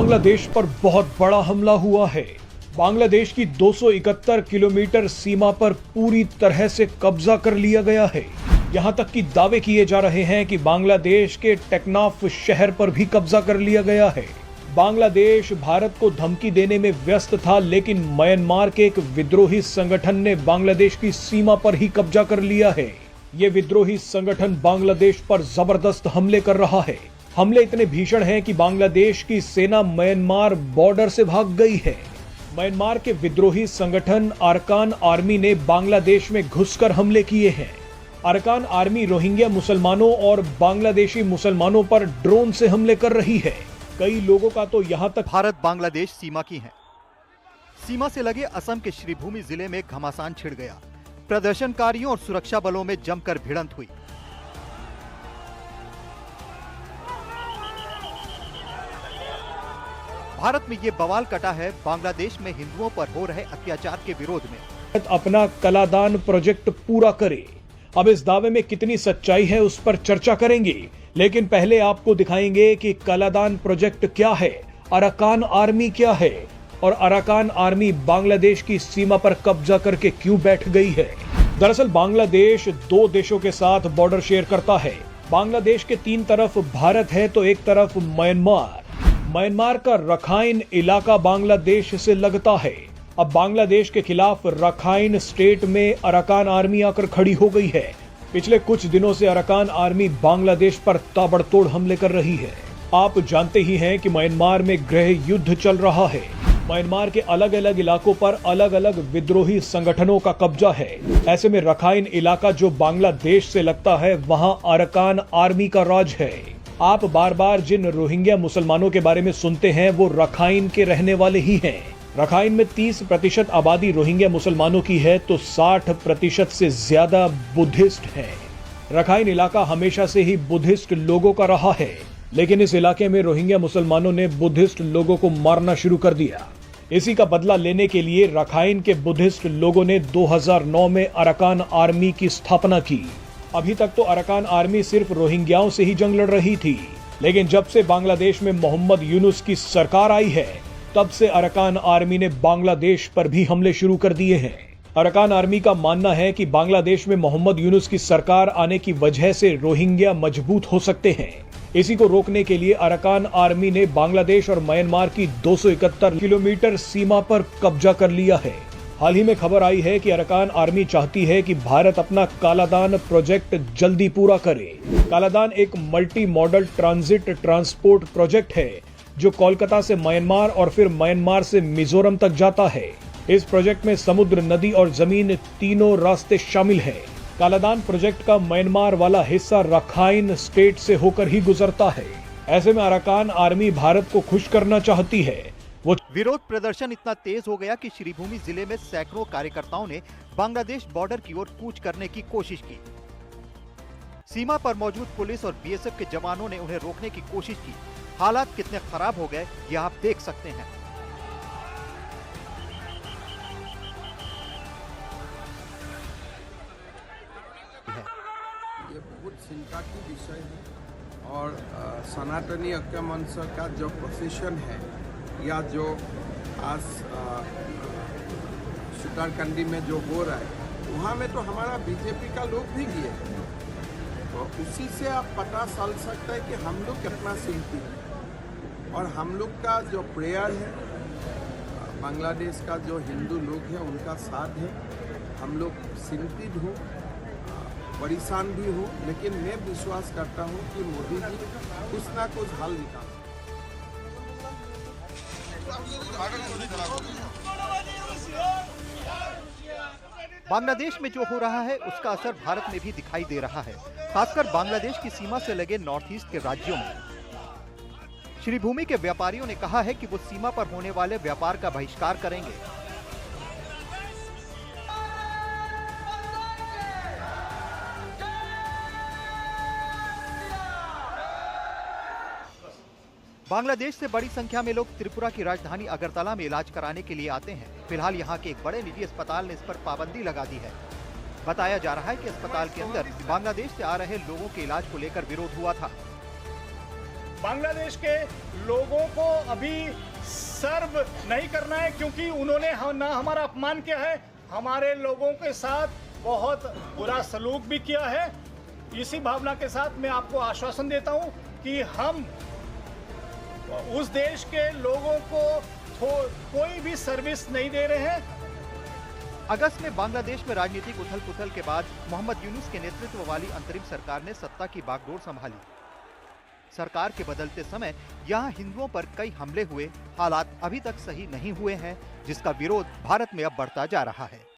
बांग्लादेश पर बहुत बड़ा हमला हुआ है। बांग्लादेश की 271 किलोमीटर सीमा पर पूरी तरह से कब्जा कर लिया गया है। यहां तक कि दावे किए जा रहे हैं कि बांग्लादेश के टेक्नाफ शहर पर भी कब्जा कर लिया गया है। बांग्लादेश भारत को धमकी देने में व्यस्त था, लेकिन म्यांमार के एक विद्रोही संगठन ने बांग्लादेश की सीमा पर ही कब्जा कर लिया है। ये विद्रोही संगठन बांग्लादेश पर जबरदस्त हमले कर रहा है। हमले इतने भीषण हैं कि बांग्लादेश की सेना म्यांमार बॉर्डर से भाग गई है। म्यांमार के विद्रोही संगठन अरकान आर्मी ने बांग्लादेश में घुसकर हमले किए हैं। अरकान आर्मी रोहिंग्या मुसलमानों और बांग्लादेशी मुसलमानों पर ड्रोन से हमले कर रही है। कई लोगों का तो यहां तक भारत बांग्लादेश सीमा की है। सीमा से लगे असम के श्रीभूमि जिले में घमासान छिड़ गया। प्रदर्शनकारियों और सुरक्षा बलों में जमकर भिड़ंत हुई। भारत में ये बवाल कटा है बांग्लादेश में हिंदुओं पर हो रहे अत्याचार के विरोध में। अपना कलादान प्रोजेक्ट पूरा करे। अब इस दावे में कितनी सच्चाई है उस पर चर्चा करेंगे, लेकिन पहले आपको दिखाएंगे कि कलादान प्रोजेक्ट क्या है, अरकान आर्मी क्या है और अरकान आर्मी बांग्लादेश की सीमा पर कब्जा करके क्यों बैठ गई है। दरअसल बांग्लादेश दो देशों के साथ बॉर्डर शेयर करता है। बांग्लादेश के तीन तरफ भारत है तो एक तरफ म्यांमार। म्यांमार का रखाइन इलाका बांग्लादेश से लगता है। अब बांग्लादेश के खिलाफ रखाइन स्टेट में अरकान आर्मी आकर खड़ी हो गई है। पिछले कुछ दिनों से अरकान आर्मी बांग्लादेश पर ताबड़तोड़ हमले कर रही है। आप जानते ही हैं कि म्यांमार में गृह युद्ध चल रहा है। म्यांमार के अलग अलग इलाकों पर अलग अलग विद्रोही संगठनों का कब्जा है। ऐसे में रखाइन इलाका जो बांग्लादेश से लगता है, वहां अरकान आर्मी का राज है। आप बार बार जिन रोहिंग्या मुसलमानों के बारे में सुनते हैं वो रखाइन के रहने वाले ही हैं। रखाइन में 30% आबादी रोहिंग्या मुसलमानों की है तो 60% से ज्यादा बुद्धिस्ट हैं। रखाइन इलाका हमेशा से ही बुद्धिस्ट लोगों का रहा है, लेकिन इस इलाके में रोहिंग्या मुसलमानों ने बुद्धिस्ट लोगों को मारना शुरू कर दिया। इसी का बदला लेने के लिए रखाइन के बुद्धिस्ट लोगों ने 2009 में अरकान आर्मी की स्थापना की। अभी तक तो अरकान आर्मी सिर्फ रोहिंग्याओं से ही जंग लड़ रही थी, लेकिन जब से बांग्लादेश में मोहम्मद यूनुस की सरकार आई है, तब से अरकान आर्मी ने बांग्लादेश पर भी हमले शुरू कर दिए हैं। अरकान आर्मी का मानना है कि बांग्लादेश में मोहम्मद यूनुस की सरकार आने की वजह से रोहिंग्या मजबूत हो सकते हैं। इसी को रोकने के लिए अरकान आर्मी ने बांग्लादेश और म्यांमार की 271 किलोमीटर सीमा पर कब्जा कर लिया है। हाल ही में खबर आई है कि अरकान आर्मी चाहती है कि भारत अपना कालादान प्रोजेक्ट जल्दी पूरा करे। कालादान एक multi modal transit transport project है जो कोलकाता से म्यांमार और फिर म्यांमार से मिजोरम तक जाता है। इस प्रोजेक्ट में समुद्र, नदी और जमीन तीनों रास्ते शामिल हैं। कालादान प्रोजेक्ट का म्यांमार वाला हिस्सा रखाइन स्टेट से होकर ही गुजरता है। ऐसे में अरकान आर्मी भारत को खुश करना चाहती है। वो विरोध प्रदर्शन इतना तेज हो गया कि श्रीभूमि जिले में सैकड़ों कार्यकर्ताओं ने बांग्लादेश बॉर्डर की ओर कूच करने की कोशिश की। सीमा पर मौजूद पुलिस और बीएसएफ के जवानों ने उन्हें रोकने की कोशिश की। हालात कितने खराब हो गए ये आप देख सकते हैं। ये बहुत चिंता की विषय है और सनातनी ऐक्य मंच का जो पोजीशन है या जो आज सुतारकंडी में जो हो रहा है वहाँ में तो हमारा बीजेपी का लोग भी गए, तो उसी से आप पता चल सकता है कि हम लोग कितना चिंतित हैं। और हम लोग का जो प्रेयर है बांग्लादेश का जो हिंदू लोग हैं उनका साथ है। हम लोग चिंतित हो, परेशान भी हो, लेकिन मैं विश्वास करता हूँ कि मोदी जी कुछ ना कुछ हल निकाल। बांग्लादेश में जो हो रहा है उसका असर भारत में भी दिखाई दे रहा है, खासकर बांग्लादेश की सीमा से लगे नॉर्थ ईस्ट के राज्यों में। श्रीभूमि के व्यापारियों ने कहा है कि वो सीमा पर होने वाले व्यापार का बहिष्कार करेंगे। बांग्लादेश से बड़ी संख्या में लोग त्रिपुरा की राजधानी अगरतला में इलाज कराने के लिए आते हैं। फिलहाल यहाँ के एक बड़े निजी अस्पताल ने इस पर पाबंदी लगा दी है। बताया जा रहा है कि अस्पताल के अंदर बांग्लादेश से आ रहे लोगों के इलाज को लेकर विरोध हुआ था। बांग्लादेश के लोगों को अभी सर्व नहीं करना है, क्योंकि उन्होंने ना हमारा अपमान किया है, हमारे लोगों के साथ बहुत बुरा सलूक भी किया है। इसी भावना के साथ मैं आपको आश्वासन देता हूं कि हम उस देश के लोगों को कोई भी सर्विस नहीं दे रहे हैं। अगस्त में बांग्लादेश में राजनीतिक उथल-पुथल के बाद मोहम्मद यूनुस के नेतृत्व वाली अंतरिम सरकार ने सत्ता की बागडोर संभाली। सरकार के बदलते समय यहां हिंदुओं पर कई हमले हुए, हालात अभी तक सही नहीं हुए हैं, जिसका विरोध भारत में अब बढ़ता जा रहा है।